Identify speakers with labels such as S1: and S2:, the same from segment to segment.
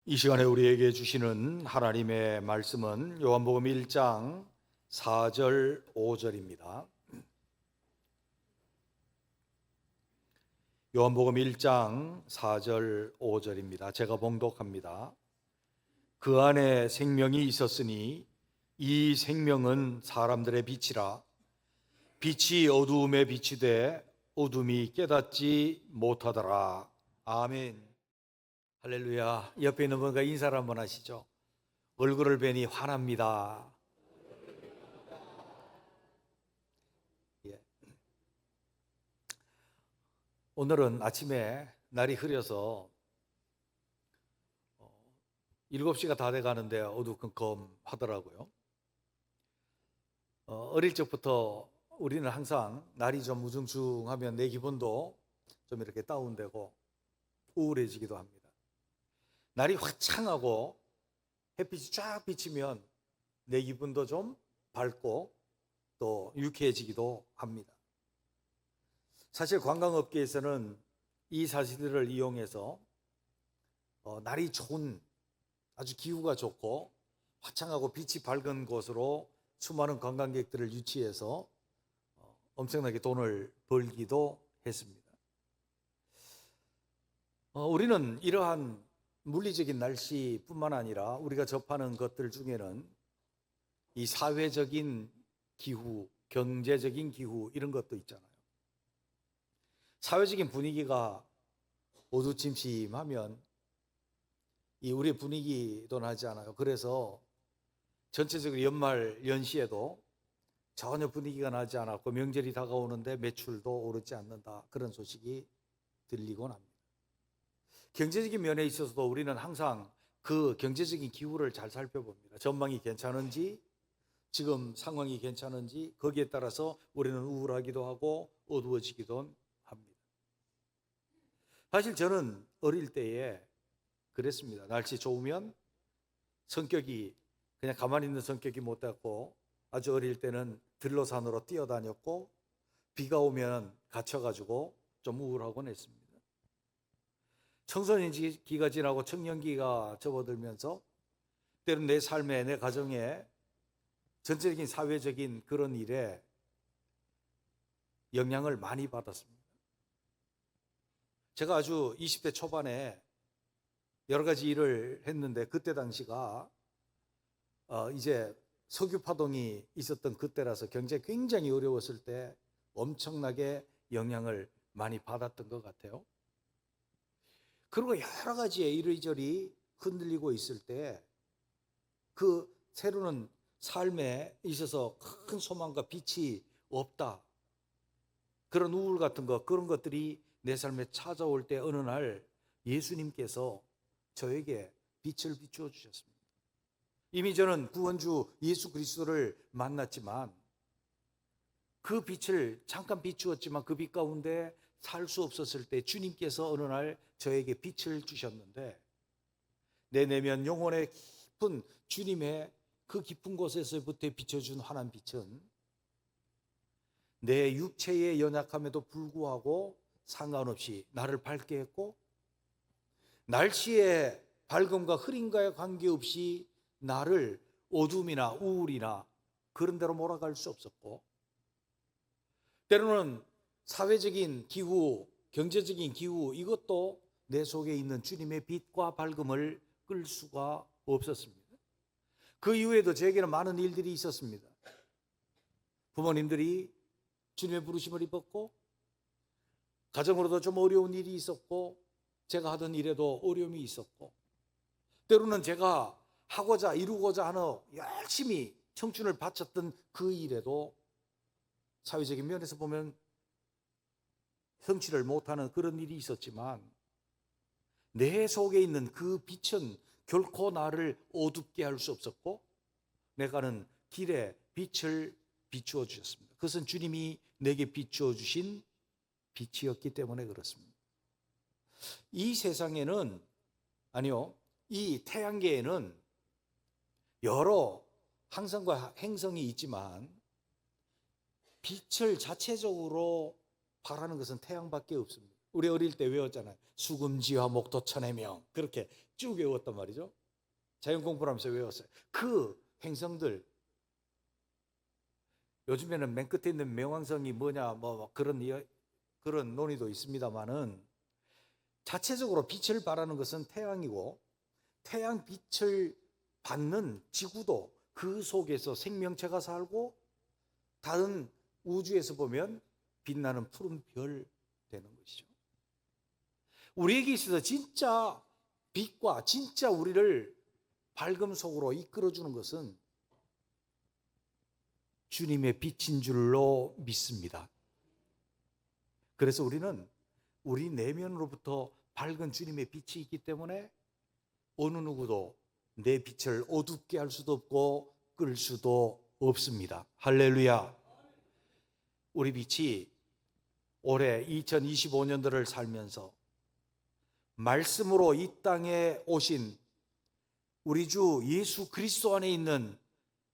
S1: 이 시간에 우리에게 주시는 하나님의 말씀은 요한복음 1장 4절 5절입니다. 요한복음 1장 4절 5절입니다. 제가 봉독합니다. 그 안에 생명이 있었으니 이 생명은 사람들의 빛이라. 빛이 어두움에 비치되 어둠이 깨닫지 못하더라. 아멘. 할렐루야. 옆에 있는 분과 인사를 한번 하시죠. 얼굴을 뵈니 환합니다. 예. 오늘은 아침에 날이 흐려서 7시가 다 돼가는데 어두컴컴하더라고요. 어릴 적부터 우리는 항상 날이 좀 우중충하면 내 기분도 좀 이렇게 다운되고 우울해지기도 합니다. 날이 화창하고 햇빛이 쫙 비치면 내 기분도 좀 밝고 또 유쾌해지기도 합니다. 사실 관광업계에서는 이 사실들을 이용해서 날이 좋은, 아주 기후가 좋고 화창하고 빛이 밝은 곳으로 수많은 관광객들을 유치해서 엄청나게 돈을 벌기도 했습니다. 우리는 이러한 물리적인 날씨뿐만 아니라 우리가 접하는 것들 중에는 이 사회적인 기후, 경제적인 기후 이런 것도 있잖아요. 사회적인 분위기가 어두침침하면 이 우리의 분위기도 나지 않아요. 그래서 전체적으로 연말 연시에도 전혀 분위기가 나지 않았고 명절이 다가오는데 매출도 오르지 않는다. 그런 소식이 들리곤 합니다. 경제적인 면에 있어서도 우리는 항상 그 경제적인 기후를 잘 살펴봅니다. 전망이 괜찮은지, 지금 상황이 괜찮은지, 거기에 따라서 우리는 우울하기도 하고 어두워지기도 합니다. 사실 저는 어릴 때에 그랬습니다. 날씨 좋으면 성격이 그냥 가만히 있는 성격이 못 됐고, 아주 어릴 때는 들로산으로 뛰어다녔고, 비가 오면 갇혀가지고 좀 우울하곤 했습니다. 청소년기가 지나고 청년기가 접어들면서 때로는 내 삶에, 내 가정에, 전체적인 사회적인 그런 일에 영향을 많이 받았습니다. 제가 아주 20대 초반에 여러 가지 일을 했는데 그때 당시가 이제 석유 파동이 있었던 그때라서 경제 굉장히 어려웠을 때 엄청나게 영향을 많이 받았던 것 같아요. 그리고 여러 가지의 이리저리 흔들리고 있을 때 그 새로운 삶에 있어서 큰 소망과 빛이 없다. 그런 우울 같은 것, 그런 것들이 내 삶에 찾아올 때 어느 날 예수님께서 저에게 빛을 비추어 주셨습니다. 이미 저는 구원주 예수 그리스도를 만났지만 그 빛을 잠깐 비추었지만 그 빛 가운데 살 수 없었을 때 주님께서 어느 날 저에게 빛을 주셨는데 내 내면 영혼의 깊은 주님의 그 깊은 곳에서부터 비춰준 환한 빛은 내 육체의 연약함에도 불구하고 상관없이 나를 밝게 했고 날씨의 밝음과 흐림과에 관계없이 나를 어둠이나 우울이나 그런 데로 몰아갈 수 없었고 때로는 사회적인 기후, 경제적인 기후 이것도 내 속에 있는 주님의 빛과 밝음을 끌 수가 없었습니다. 그 이후에도 제게는 많은 일들이 있었습니다. 부모님들이 주님의 부르심을 입었고 가정으로도 좀 어려운 일이 있었고 제가 하던 일에도 어려움이 있었고 때로는 제가 하고자 이루고자 하는 열심히 청춘을 바쳤던 그 일에도 사회적인 면에서 보면 성취를 못하는 그런 일이 있었지만 내 속에 있는 그 빛은 결코 나를 어둡게 할 수 없었고 내가는 길에 빛을 비추어 주셨습니다. 그것은 주님이 내게 비추어 주신 빛이었기 때문에 그렇습니다. 이 세상에는 이 태양계에는 여러 항성과 행성이 있지만 빛을 자체적으로 발하는 것은 태양밖에 없습니다. 우리 어릴 때 외웠잖아요. 수금지와 목도 천의 명. 그렇게 쭉 외웠단 말이죠. 자연 공부를 하면서 외웠어요. 그 행성들, 요즘에는 맨 끝에 있는 명왕성이 뭐냐 뭐 그런 논의도 있습니다만은, 자체적으로 빛을 발하는 것은 태양이고, 태양 빛을 받는 지구도 그 속에서 생명체가 살고, 다른 우주에서 보면 빛나는 푸른 별 되는 것이죠. 우리에게 있어서 진짜 빛과 진짜 우리를 밝음 속으로 이끌어주는 것은 주님의 빛인 줄로 믿습니다. 그래서 우리는 우리 내면으로부터 밝은 주님의 빛이 있기 때문에 어느 누구도 내 빛을 어둡게 할 수도 없고 끌 수도 없습니다. 할렐루야. 우리 빛이 올해 2025년도를 살면서 말씀으로 이 땅에 오신 우리 주 예수 그리스도 안에 있는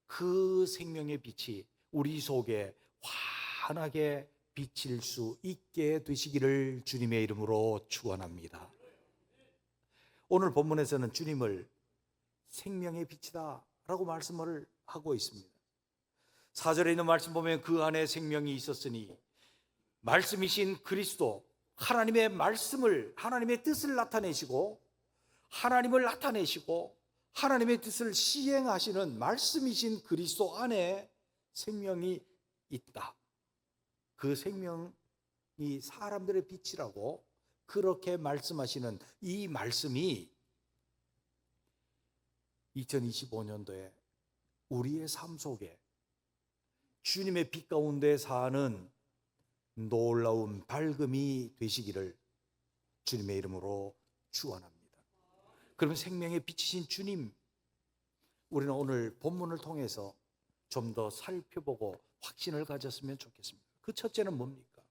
S1: 그 생명의 빛이 우리 속에 환하게 비칠 수 있게 되시기를 주님의 이름으로 축원합니다. 오늘 본문에서는 주님을 생명의 빛이다 라고 말씀을 하고 있습니다. 4절에 있는 말씀 보면 그 안에 생명이 있었으니, 말씀이신 그리스도, 하나님의 말씀을, 하나님의 뜻을 나타내시고, 하나님을 나타내시고 하나님의 뜻을 시행하시는 말씀이신 그리스도 안에 생명이 있다. 그 생명이 사람들의 빛이라고 그렇게 말씀하시는 이 말씀이 2025년도에 우리의 삶 속에 주님의 빛 가운데 사는 놀라운 밝음이 되시기를 주님의 이름으로 축원합니다. 그러면 생명의 빛이신 주님, 우리는 오늘 본문을 통해서 좀 더 살펴보고 확신을 가졌으면 좋겠습니다. 그 첫째는 뭡니까?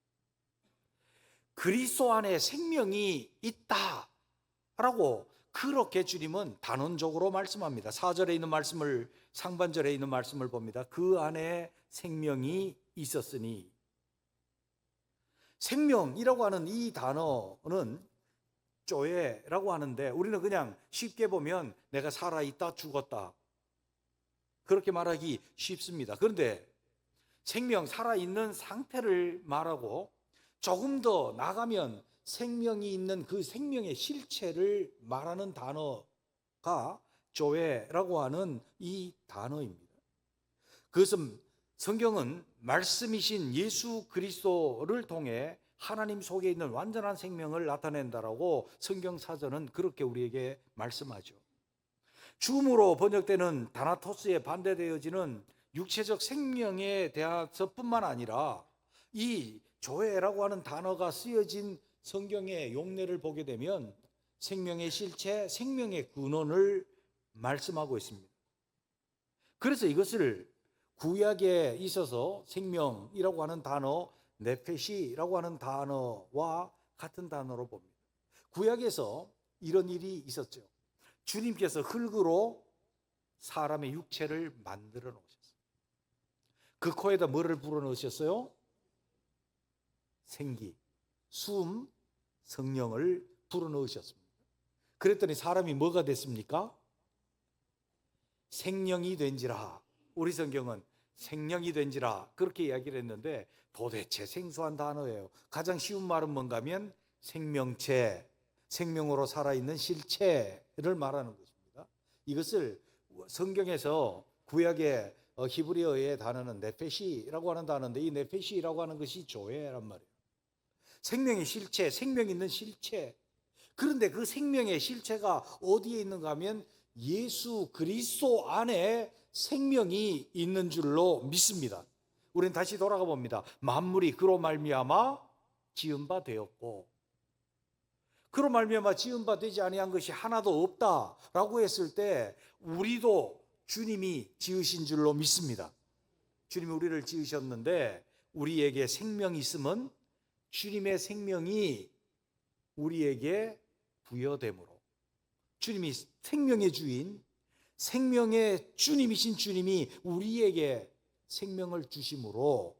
S1: 그리스도 안에 생명이 있다라고 그렇게 주님은 단언적으로 말씀합니다. 4절에 있는 말씀을, 상반절에 있는 말씀을 봅니다. 그 안에 생명이 있었으니, 생명이라고 하는 이 단어는 조에라고 하는데, 우리는 그냥 쉽게 보면 내가 살아있다, 죽었다 그렇게 말하기 쉽습니다. 그런데 생명, 살아있는 상태를 말하고, 조금 더 나가면 생명이 있는 그 생명의 실체를 말하는 단어가 조에라고 하는 이 단어입니다. 그것은 성경은 말씀이신 예수 그리스도를 통해 하나님 속에 있는 완전한 생명을 나타낸다라고 성경사전은 그렇게 우리에게 말씀하죠. 죽음으로 번역되는 다나토스에 반대되어지는 육체적 생명에 대해서뿐만 아니라 이 조에라고 하는 단어가 쓰여진 성경의 용례를 보게 되면 생명의 실체, 생명의 근원을 말씀하고 있습니다. 그래서 이것을 구약에 있어서 생명이라고 하는 단어, 네페시라고 하는 단어와 같은 단어로 봅니다. 구약에서 이런 일이 있었죠. 주님께서 흙으로 사람의 육체를 만들어 놓으셨어요. 그 코에다 뭐를 불어 넣으셨어요? 생기, 숨, 성령을 불어 넣으셨습니다. 그랬더니 사람이 뭐가 됐습니까? 생명이 된지라. 우리 성경은 생명이 된지라 그렇게 이야기를 했는데, 도대체 생소한 단어예요. 가장 쉬운 말은 뭔가 하면 생명체, 생명으로 살아있는 실체를 말하는 것입니다. 이것을 성경에서 구약의 히브리어의 단어는 네페시라고 하는 단어인데, 이 네페시라고 하는 것이 조에란 말이에요. 생명의 실체, 생명 있는 실체. 그런데 그 생명의 실체가 어디에 있는가 하면 예수 그리스도 안에 생명이 있는 줄로 믿습니다. 우리는 다시 돌아가 봅니다. 만물이 그로 말미암아 지은 바 되었고, 그로 말미암아 지은 바 되지 아니한 것이 하나도 없다라고 했을 때 우리도 주님이 지으신 줄로 믿습니다. 주님이 우리를 지으셨는데, 우리에게 생명이 있으면 주님의 생명이 우리에게 부여됨으로, 주님이 생명의 주인, 생명의 주님이신 주님이 우리에게 생명을 주심으로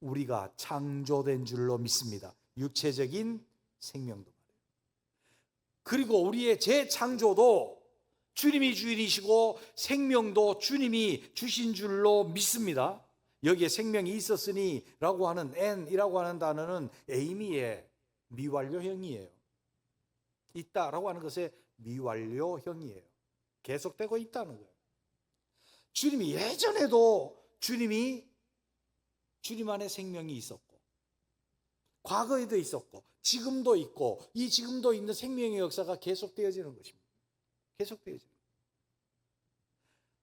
S1: 우리가 창조된 줄로 믿습니다. 육체적인 생명도 말이에요. 그리고 우리의 재창조도 주님이 주인이시고 생명도 주님이 주신 줄로 믿습니다. 여기에 생명이 있었으니 라고 하는 n이라고 하는 단어는 에이미의 미완료형이에요. 있다라고 하는 것의 미완료형이에요. 계속되고 있다는 거예요. 주님이 예전에도 주님 안에 생명이 있었고, 과거에도 있었고, 지금도 있고, 이 지금도 있는 생명의 역사가 계속되어지는 것입니다. 계속되어지는 거예요.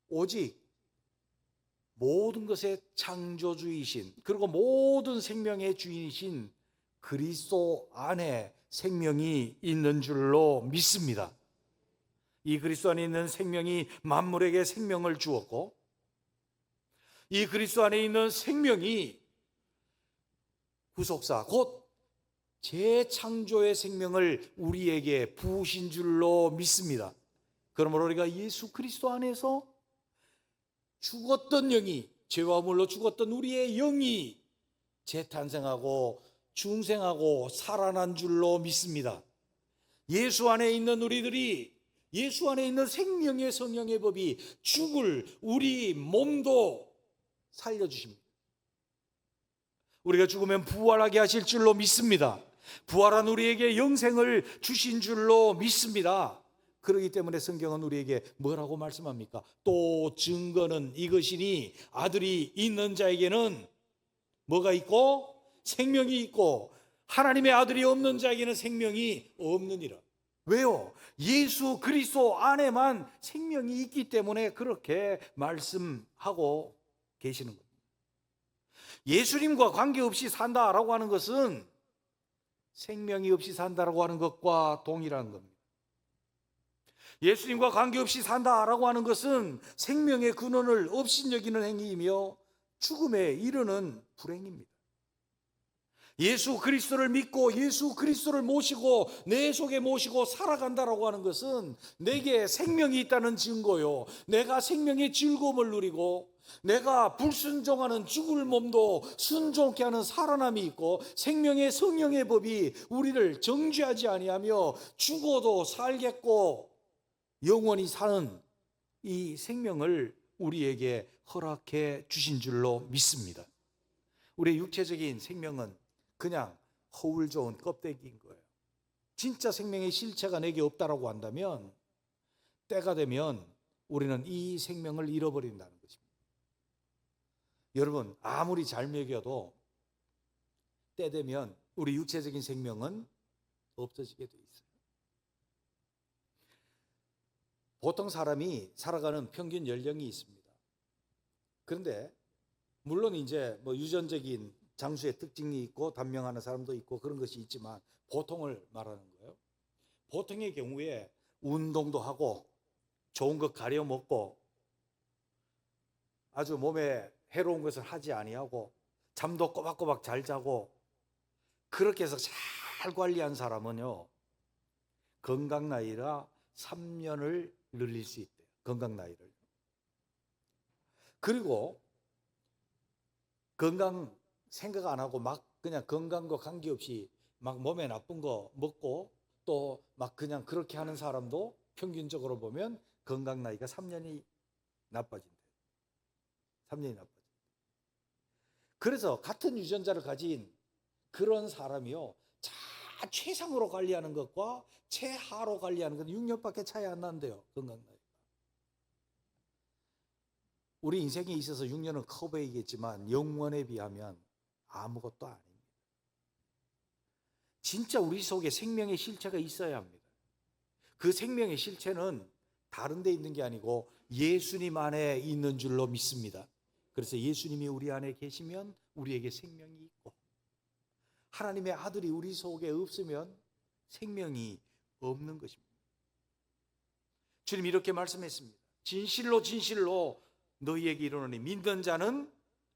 S1: 오직 모든 것의 창조주이신, 그리고 모든 생명의 주인이신 그리스도 안에 생명이 있는 줄로 믿습니다. 이 그리스도 안에 있는 생명이 만물에게 생명을 주었고, 이 그리스도 안에 있는 생명이 구속사 곧 재창조의 생명을 우리에게 부으신 줄로 믿습니다. 그러므로 우리가 예수 그리스도 안에서 죽었던 영이, 죄와 물로 죽었던 우리의 영이 재탄생하고 중생하고 살아난 줄로 믿습니다. 예수 안에 있는 우리들이, 예수 안에 있는 생명의 성령의 법이 죽을 우리 몸도 살려주십니다. 우리가 죽으면 부활하게 하실 줄로 믿습니다. 부활한 우리에게 영생을 주신 줄로 믿습니다. 그렇기 때문에 성경은 우리에게 뭐라고 말씀합니까? 또 증거는 이것이니 아들이 있는 자에게는 뭐가 있고? 생명이 있고, 하나님의 아들이 없는 자에게는 생명이 없느니라. 왜요? 예수 그리스도 안에만 생명이 있기 때문에 그렇게 말씀하고 계시는 겁니다. 예수님과 관계없이 산다라고 하는 것은 생명이 없이 산다라고 하는 것과 동일한 겁니다. 예수님과 관계없이 산다라고 하는 것은 생명의 근원을 업신여기는 행위이며 죽음에 이르는 불행입니다. 예수 그리스도를 믿고 예수 그리스도를 모시고 내 속에 모시고 살아간다라고 하는 것은 내게 생명이 있다는 증거요, 내가 생명의 즐거움을 누리고 내가 불순종하는 죽을 몸도 순종케 하는 살아남이 있고 생명의 성령의 법이 우리를 정죄하지 아니하며 죽어도 살겠고 영원히 사는 이 생명을 우리에게 허락해 주신 줄로 믿습니다. 우리의 육체적인 생명은 그냥 허울 좋은 껍데기인 거예요. 진짜 생명의 실체가 내게 없다라고 한다면 때가 되면 우리는 이 생명을 잃어버린다는 것입니다. 여러분, 아무리 잘 먹여도 때 되면 우리 육체적인 생명은 없어지게 돼 있어요. 보통 사람이 살아가는 평균 연령이 있습니다. 그런데 물론 이제 뭐 유전적인 장수의 특징이 있고 단명하는 사람도 있고 그런 것이 있지만 보통을 말하는 거예요. 보통의 경우에 운동도 하고 좋은 것 가려 먹고 아주 몸에 해로운 것을 하지 아니하고 잠도 꼬박꼬박 잘 자고 그렇게 해서 잘 관리한 사람은요, 건강 나이가 3년을 늘릴 수 있대요. 건강 나이를. 그리고 건강 생각 안 하고 막 그냥 건강과 관계없이 막 몸에 나쁜 거 먹고 또 막 그냥 그렇게 하는 사람도 평균적으로 보면 건강 나이가 3년이 나빠진대요. 3년이 나빠진대요. 그래서 같은 유전자를 가진 그런 사람이요, 최상으로 관리하는 것과 최하로 관리하는 건 6년밖에 차이 안 난대요. 건강 나이. 우리 인생에 있어서 6년은 커 보이겠지만 영원에 비하면 아무것도 아닙니다. 진짜 우리 속에 생명의 실체가 있어야 합니다. 그 생명의 실체는 다른 데 있는 게 아니고 예수님 안에 있는 줄로 믿습니다. 그래서 예수님이 우리 안에 계시면 우리에게 생명이 있고, 하나님의 아들이 우리 속에 없으면 생명이 없는 것입니다. 주님이 이렇게 말씀했습니다. 진실로 진실로 너희에게 이르노니 믿는 자는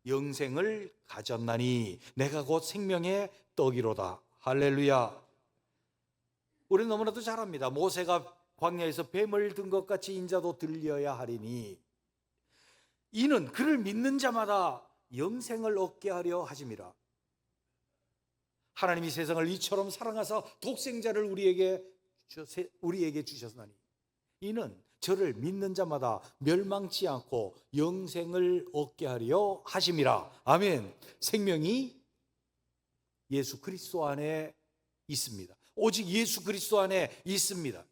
S1: 영생을 가졌나니 내가 곧 생명의 떡이로다. 할렐루야. 우리는 너무나도 잘 압니다. 모세가 광야에서 뱀을 든 것 같이 인자도 들려야 하리니 이는 그를 믿는 자마다 영생을 얻게 하려 하심이라. 하나님이 세상을 이처럼 사랑하사 독생자를 우리에게 주셨나니 이는 저를 믿는 자마다 멸망치 않고 영생을 얻게 하려 하심이라. 아멘. 생명이 예수 그리스도 안에 있습니다. 오직 예수 그리스도 안에 있습니다.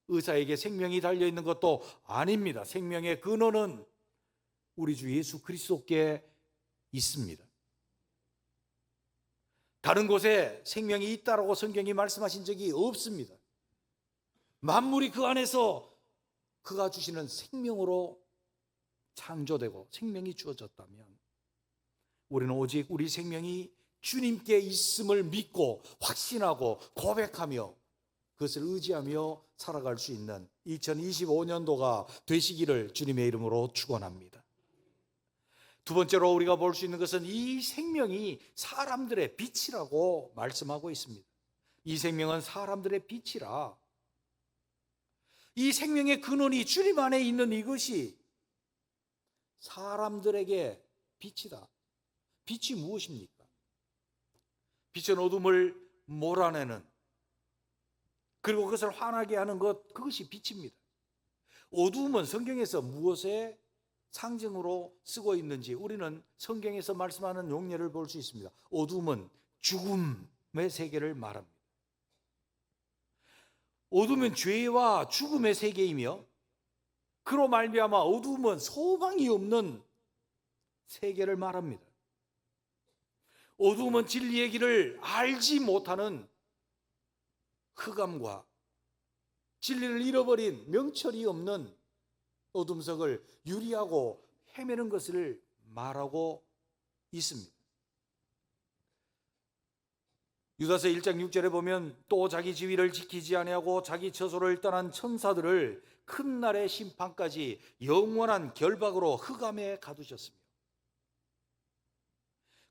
S1: 의사에게 생명이 달려있는 것도 아닙니다. 생명의 근원은 우리 주 예수 그리스도께 있습니다. 다른 곳에 생명이 있다라고 성경이 말씀하신 적이 없습니다. 만물이 그 안에서 그가 주시는 생명으로 창조되고 생명이 주어졌다면 우리는 오직 우리 생명이 주님께 있음을 믿고 확신하고 고백하며 그것을 의지하며 살아갈 수 있는 2025년도가 되시기를 주님의 이름으로 축원합니다. 두 번째로 우리가 볼 수 있는 것은 이 생명이 사람들의 빛이라고 말씀하고 있습니다. 이 생명은 사람들의 빛이라. 이 생명의 근원이 주님 안에 있는 이것이 사람들에게 빛이다. 빛이 무엇입니까? 빛은 어둠을 몰아내는, 그리고 그것을 환하게 하는 것, 그것이 빛입니다. 어둠은 성경에서 무엇의 상징으로 쓰고 있는지 우리는 성경에서 말씀하는 용례를 볼 수 있습니다. 어둠은 죽음의 세계를 말합니다. 어둠은 죄와 죽음의 세계이며 그로 말미암아 어둠은 소망이 없는 세계를 말합니다. 어둠은 진리의 길을 알지 못하는 흑암과 진리를 잃어버린 명철이 없는 어둠석을 유리하고 헤매는 것을 말하고 있습니다. 유다서 1장 6절에 보면 또 자기 지위를 지키지 아니하고 자기 처소를 떠난 천사들을 큰 날의 심판까지 영원한 결박으로 흑암에 가두셨으며,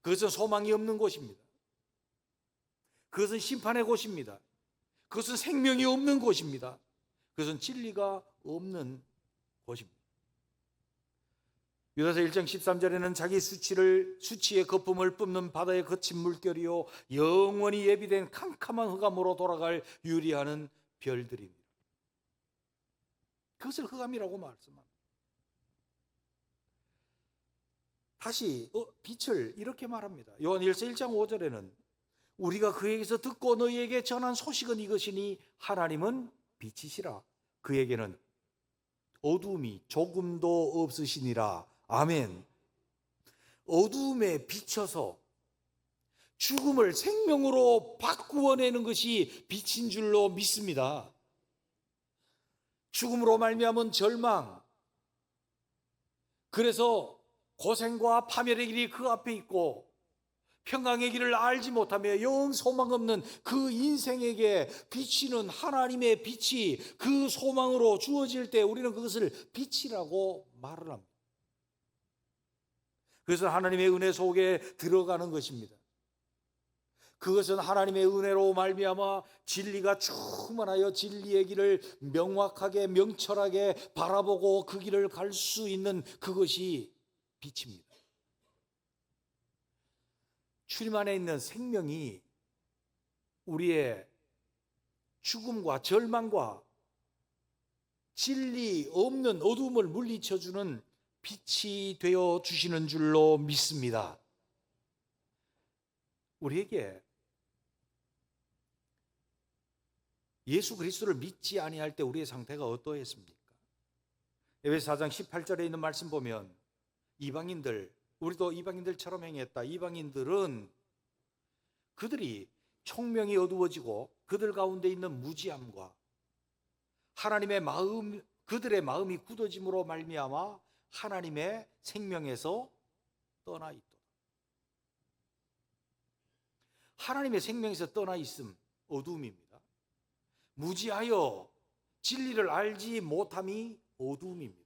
S1: 그것은 소망이 없는 곳입니다. 그것은 심판의 곳입니다. 그것은 생명이 없는 곳입니다. 그것은 진리가 없는 곳입니다. 유다서 1장 13절에는 자기 수치의 거품을 뿜는 바다의 거친 물결이요 영원히 예비된 캄캄한 흑암으로 돌아갈 유리하는 별들입니다. 그것을 흑암이라고 말씀합니다. 다시 빛을 이렇게 말합니다. 요한일서 1장 5절에는 우리가 그에게서 듣고 너희에게 전한 소식은 이것이니 하나님은 빛이시라. 그에게는 어둠이 조금도 없으시니라. 아멘. 어둠에 비춰서 죽음을 생명으로 바꾸어내는 것이 빛인 줄로 믿습니다. 죽음으로 말미암은 절망, 그래서 고생과 파멸의 길이 그 앞에 있고 평강의 길을 알지 못하며 영 소망 없는 그 인생에게 비치는 하나님의 빛이 그 소망으로 주어질 때 우리는 그것을 빛이라고 말을 합니다. 그래서 하나님의 은혜 속에 들어가는 것입니다. 그것은 하나님의 은혜로 말미암아 진리가 충만하여 진리의 길을 명확하게 명철하게 바라보고 그 길을 갈 수 있는 그것이 빛입니다. 주님 안에 있는 생명이 우리의 죽음과 절망과 진리 없는 어둠을 물리쳐주는 빛이 되어 주시는 줄로 믿습니다. 우리에게 예수 그리스도를 믿지 아니할 때 우리의 상태가 어떠했습니까? 에베소 4장 18절에 있는 말씀 보면 이방인들, 우리도 이방인들처럼 행했다. 이방인들은 그들이 총명이 어두워지고 그들 가운데 있는 무지함과 하나님의 마음, 그들의 마음이 굳어짐으로 말미암아 하나님의 생명에서 떠나 있도다. 하나님의 생명에서 떠나 있음, 어둠입니다. 무지하여 진리를 알지 못함이 어둠입니다.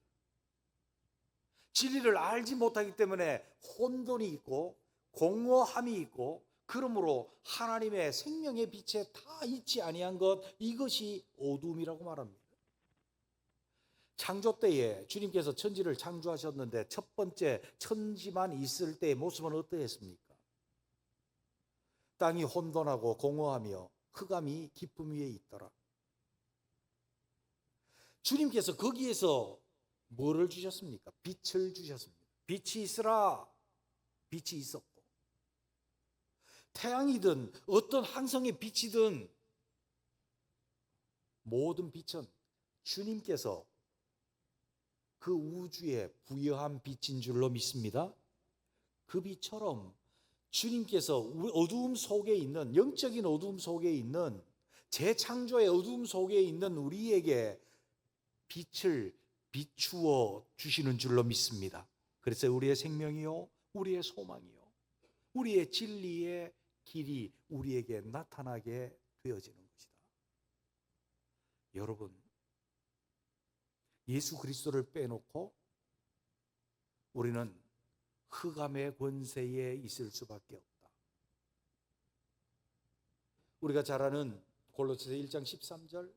S1: 진리를 알지 못하기 때문에 혼돈이 있고 공허함이 있고, 그러므로 하나님의 생명의 빛에 다 있지 아니한 것, 이것이 어둠이라고 말합니다. 창조 때에 주님께서 천지를 창조하셨는데 첫 번째 천지만 있을 때의 모습은 어떠했습니까? 땅이 혼돈하고 공허하며 흑암이 깊음 위에 있더라. 주님께서 거기에서 뭐를 주셨습니까? 빛을 주셨습니다. 빛이 있으라. 빛이 있었고, 태양이든 어떤 항성의 빛이든 모든 빛은 주님께서 그 우주에 부여한 빛인 줄로 믿습니다. 그 빛처럼 주님께서 어두움 속에 있는, 영적인 어두움 속에 있는, 재창조의 어두움 속에 있는 우리에게 빛을 비추어 주시는 줄로 믿습니다. 그래서 우리의 생명이요, 우리의 소망이요, 우리의 진리의 길이 우리에게 나타나게 되어지는 것이다. 여러분, 예수 그리스도를 빼놓고 우리는 흑암의 권세에 있을 수밖에 없다. 우리가 잘 아는 골로새서 1장 13절,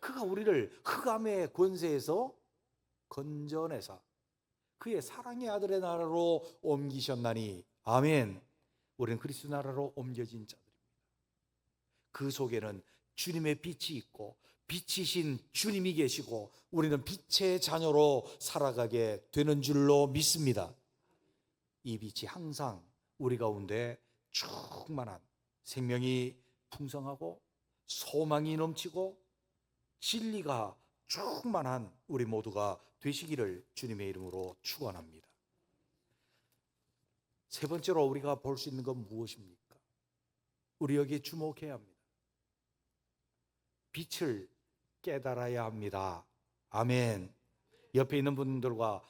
S1: 그가 우리를 흑암의 권세에서 건져내사 그의 사랑의 아들의 나라로 옮기셨나니, 아멘. 우리는 그리스도 나라로 옮겨진 자들입니다. 그 속에는 주님의 빛이 있고 빛이신 주님이 계시고 우리는 빛의 자녀로 살아가게 되는 줄로 믿습니다. 이 빛이 항상 우리 가운데 충만한, 생명이 풍성하고 소망이 넘치고 진리가 충만한 우리 모두가 되시기를 주님의 이름으로 축원합니다. 세 번째로 우리가 볼 수 있는 건 무엇입니까? 우리 여기에 주목해야 합니다. 빛을 깨달아야 합니다. 아멘. 옆에 있는 분들과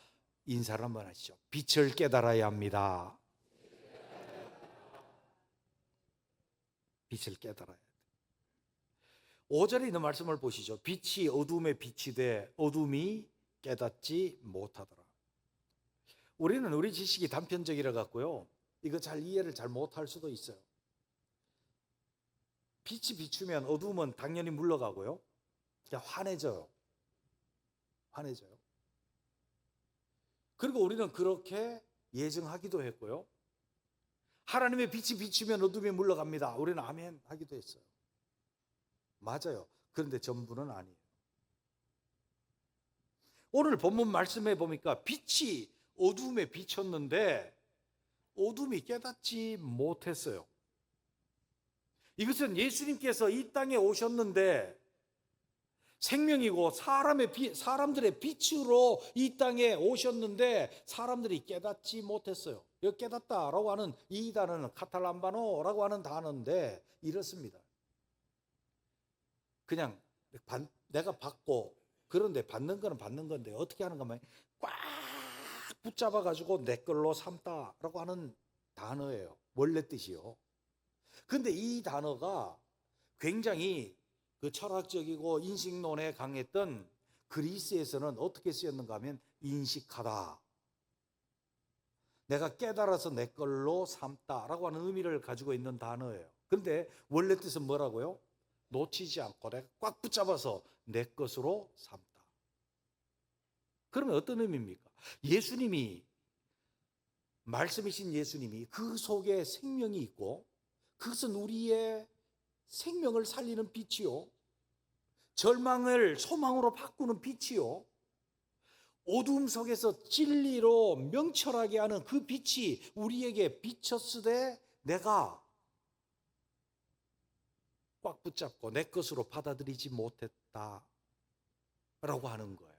S1: 인사를 한번 하시죠. 빛을 깨달아야 합니다. 빛을 깨달아야 돼. 5절에 있는 말씀을 보시죠. 빛이 어둠에 빛이 돼 어둠이 깨닫지 못하더라. 우리는 우리 지식이 단편적이라 갖고요, 이거 잘 이해를 잘 못할 수도 있어요. 빛이 비추면 어둠은 당연히 물러가고요, 그냥 환해져요. 그리고 우리는 그렇게 예증하기도 했고요, 하나님의 빛이 비추면 어둠이 물러갑니다. 우리는 아멘 하기도 했어요. 맞아요. 그런데 전부는 아니에요. 오늘 본문 말씀해 보니까 빛이 어둠에 비쳤는데 어둠이 깨닫지 못했어요. 이것은 예수님께서 이 땅에 오셨는데 생명이고 사람들의 빛으로 이 땅에 오셨는데 사람들이 깨닫지 못했어요. 여기 깨닫다라고 하는 이 단어는 카탈람바노라고 하는 단어인데 이렇습니다. 그냥 내가 받고, 그런데 받는 거는 받는 건데 어떻게 하는가 하면 꽉 붙잡아 가지고 내 걸로 삼다라고 하는 단어예요. 원래 뜻이요. 근데 이 단어가 굉장히 그 철학적이고 인식론에 강했던 그리스에서는 어떻게 쓰였는가 하면 인식하다, 내가 깨달아서 내 걸로 삼다라고 하는 의미를 가지고 있는 단어예요. 그런데 원래 뜻은 뭐라고요? 놓치지 않고 내가 꽉 붙잡아서 내 것으로 삼다. 그러면 어떤 의미입니까? 예수님이, 말씀이신 예수님이 그 속에 생명이 있고 그것은 우리의 생명을 살리는 빛이요, 절망을 소망으로 바꾸는 빛이요, 어두움 속에서 진리로 명철하게 하는 그 빛이 우리에게 비쳤으되 내가 꽉 붙잡고 내 것으로 받아들이지 못했다라고 하는 거예요.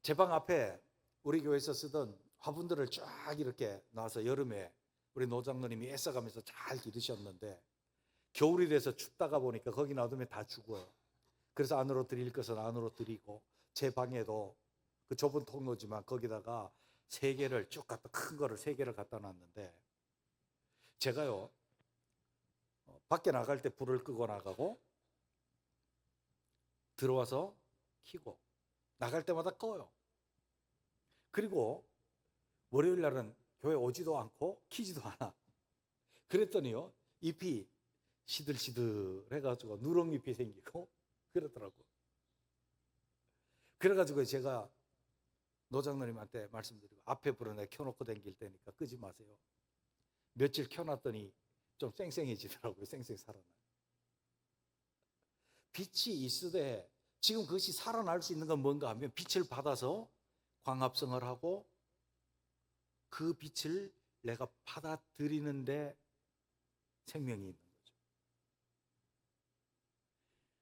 S1: 제 방 앞에 우리 교회에서 쓰던 화분들을 쫙 이렇게 놔서 여름에 우리 노장로님이 애써가면서 잘 기르셨는데 겨울이 돼서 춥다가 보니까 거기 놔두면 다 죽어요. 그래서 안으로 드릴 것은 안으로 드리고, 제 방에도 그 좁은 통로지만 거기다가 큰 거를 3개를 갖다 놨는데, 제가요 밖에 나갈 때 불을 끄고 나가고 들어와서 켜고 나갈 때마다 꺼요. 그리고 월요일 날은 교회 오지도 않고 키지도 않아. 그랬더니요, 잎이 시들시들 해가지고 누렁잎이 생기고 그러더라고. 그래가지고 제가 노장로님한테 말씀드리고, 앞에 불은 내가 켜놓고 다닐 테니까 끄지 마세요. 며칠 켜놨더니 좀 쌩쌩해지더라고요. 쌩쌩 살아나. 빛이 있으되 지금 그것이 살아날 수 있는 건 뭔가 하면 빛을 받아서 광합성을 하고 그 빛을 내가 받아들이는데 생명이 있는 거죠.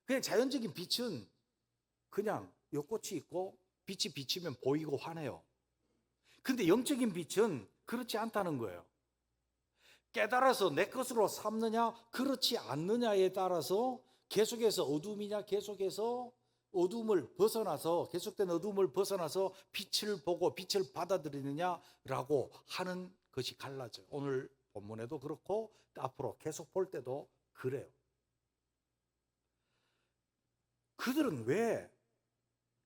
S1: 그냥 자연적인 빛은 그냥 요 꽃이 있고 빛이 비치면 보이고 환해요. 근데 영적인 빛은 그렇지 않다는 거예요. 깨달아서 내 것으로 삼느냐 그렇지 않느냐에 따라서 계속해서 어둠이냐 계속해서 어둠을 벗어나서 계속된 어둠을 벗어나서 빛을 보고 빛을 받아들이느냐라고 하는 것이 갈라져요. 오늘 본문에도 그렇고 앞으로 계속 볼 때도 그래요. 그들은 왜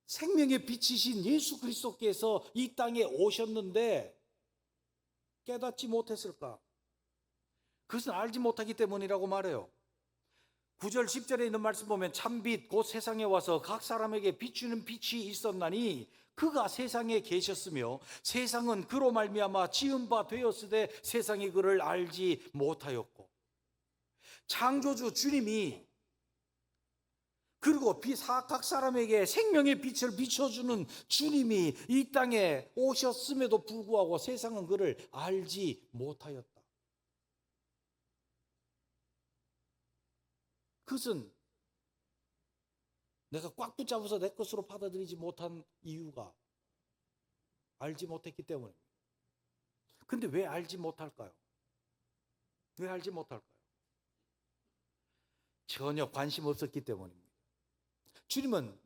S1: 생명의 빛이신 예수 그리스도께서 이 땅에 오셨는데 깨닫지 못했을까? 그것은 알지 못하기 때문이라고 말해요. 9절 10절에 있는 말씀 보면 참빛 곧 세상에 와서 각 사람에게 비추는 빛이 있었나니 그가 세상에 계셨으며 세상은 그로 말미암아 지은 바 되었으되 세상이 그를 알지 못하였고, 창조주 주님이 그리고 각 사람에게 생명의 빛을 비춰주는 주님이 이 땅에 오셨음에도 불구하고 세상은 그를 알지 못하였다. 그것은 내가 꽉 붙잡아서 내 것으로 받아들이지 못한 이유가 알지 못했기 때문입니다. 근데 왜 알지 못할까요? 왜 알지 못할까요? 전혀 관심 없었기 때문입니다. 주님은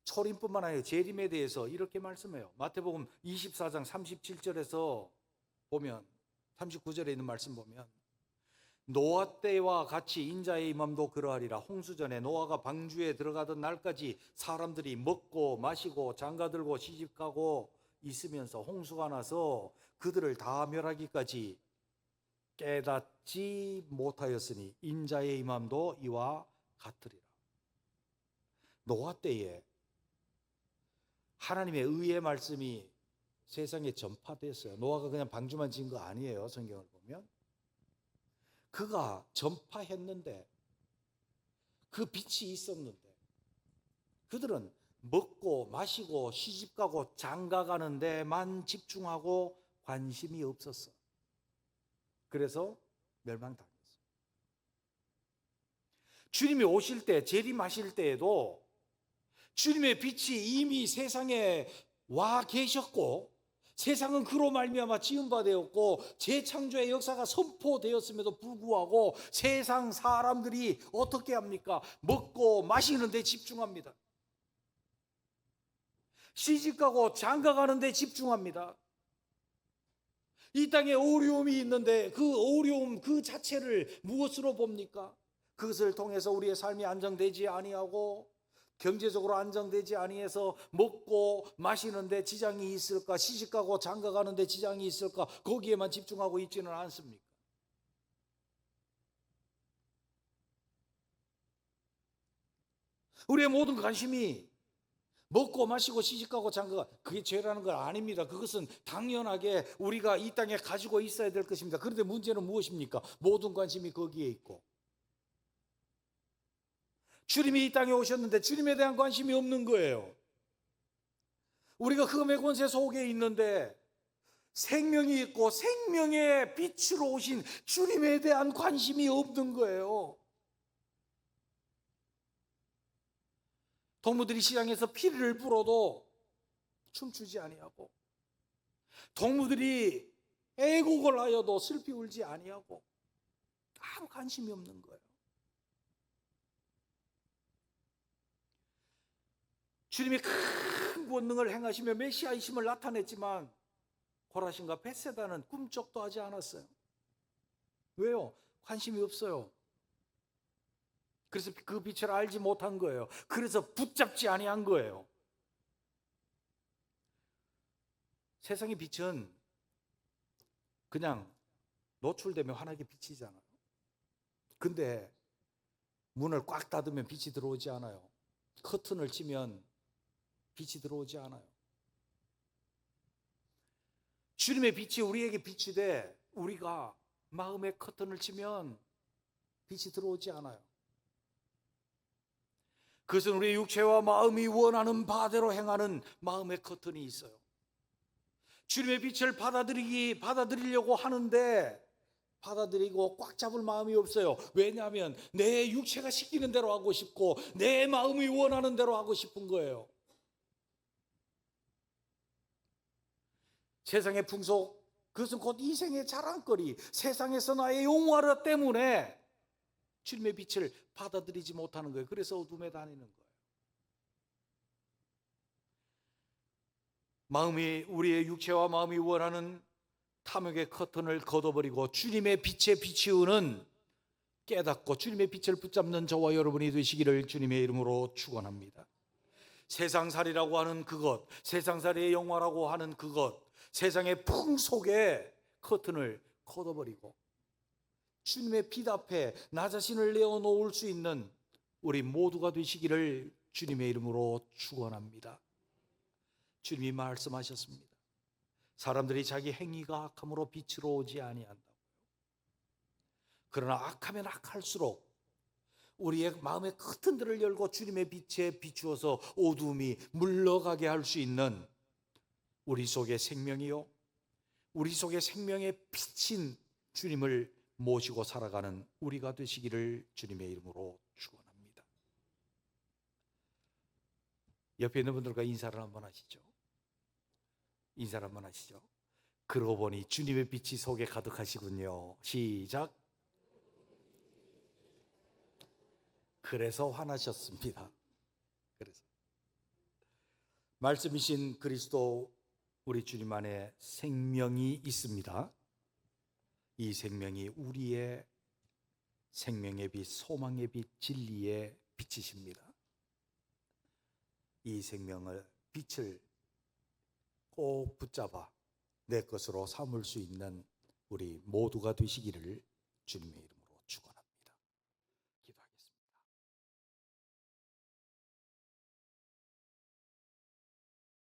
S1: 초림뿐만 아니라 재림에 대해서 이렇게 말씀해요. 마태복음 24장 37절에서 보면 39절에 있는 말씀 보면 노아 때와 같이 인자의 임함도 그러하리라. 홍수전에 노아가 방주에 들어가던 날까지 사람들이 먹고 마시고 장가들고 시집가고 있으면서 홍수가 나서 그들을 다 멸하기까지 깨닫지 못하였으니 인자의 임함도 이와 같으리라. 노아 때에 하나님의 의의 말씀이 세상에 전파됐어요. 노아가 그냥 방주만 지은 거 아니에요. 성경을 보면 그가 전파했는데 그 빛이 있었는데 그들은 먹고 마시고 시집가고 장가가는 데만 집중하고 관심이 없었어. 그래서 멸망당했어. 주님이 오실 때 재림하실 때에도 주님의 빛이 이미 세상에 와 계셨고 세상은 그로 말미암아 지은 바 되었고 재창조의 역사가 선포되었음에도 불구하고 세상 사람들이 어떻게 합니까? 먹고 마시는 데 집중합니다. 시집가고 장가가는 데 집중합니다. 이 땅에 어려움이 있는데 그 어려움 그 자체를 무엇으로 봅니까? 그것을 통해서 우리의 삶이 안정되지 아니하고 경제적으로 안정되지 아니해서 먹고 마시는데 지장이 있을까? 시집가고 장가가는데 지장이 있을까? 거기에만 집중하고 있지는 않습니까? 우리의 모든 관심이 먹고 마시고 시집가고 장가가 그게 죄라는 건 아닙니다. 그것은 당연하게 우리가 이 땅에 가지고 있어야 될 것입니다. 그런데 문제는 무엇입니까? 모든 관심이 거기에 있고 주님이 이 땅에 오셨는데 주님에 대한 관심이 없는 거예요. 우리가 흑암의 권세 속에 있는데 생명이 있고 생명의 빛으로 오신 주님에 대한 관심이 없는 거예요. 동무들이 시장에서 피를 불어도 춤추지 아니하고 동무들이 애곡을 하여도 슬피 울지 아니하고 아무 관심이 없는 거예요. 주님이 큰 권능을 행하시며 메시아이심을 나타냈지만 고라신과 벳세다는 꿈쩍도 하지 않았어요. 왜요? 관심이 없어요. 그래서 그 빛을 알지 못한 거예요. 그래서 붙잡지 아니한 거예요. 세상의 빛은 그냥 노출되면 환하게 비치잖아요. 근데 문을 꽉 닫으면 빛이 들어오지 않아요. 커튼을 치면 빛이 들어오지 않아요. 주님의 빛이 우리에게 비치되 우리가 마음의 커튼을 치면 빛이 들어오지 않아요. 그것은 우리의 육체와 마음이 원하는 바대로 행하는 마음의 커튼이 있어요. 주님의 빛을 받아들이려고 하는데 받아들이고 꽉 잡을 마음이 없어요. 왜냐하면 내 육체가 시키는 대로 하고 싶고 내 마음이 원하는 대로 하고 싶은 거예요. 세상의 풍속, 그것은 곧 이생의 자랑거리, 세상에서 나의 영화라 때문에 주님의 빛을 받아들이지 못하는 거예요. 그래서 어둠에 다니는 거예요. 우리의 육체와 마음이 원하는 탐욕의 커튼을 걷어버리고 주님의 빛에 비치우는 깨닫고 주님의 빛을 붙잡는 저와 여러분이 되시기를 주님의 이름으로 축원합니다. 세상살이라고 하는 그것, 세상살이의 영화라고 하는 그것, 세상의 풍속의 커튼을 걷어버리고 주님의 빛 앞에 나 자신을 내어놓을 수 있는 우리 모두가 되시기를 주님의 이름으로 축원합니다. 주님이 말씀하셨습니다. 사람들이 자기 행위가 악함으로 빛으로 오지 아니한다고요. 그러나 악하면 악할수록 우리의 마음의 커튼들을 열고 주님의 빛에 비추어서 어둠이 물러가게 할 수 있는 우리 속의 생명이요, 우리 속의 생명의 빛인 주님을 모시고 살아가는 우리가 되시기를 주님의 이름으로 축원합니다. 옆에 있는 분들과 인사를 한번 하시죠. 인사를 한번 하시죠. 그러고 보니 주님의 빛이 속에 가득하시군요. 시작. 그래서 화나셨습니다. 그래서 말씀이신 그리스도 우리 주님 안에 생명이 있습니다. 이 생명이 우리의 생명의 빛, 소망의 빛, 진리의 빛이십니다. 이 생명을, 빛을 꼭 붙잡아 내 것으로 삼을 수 있는 우리 모두가 되시기를 주님의 이름으로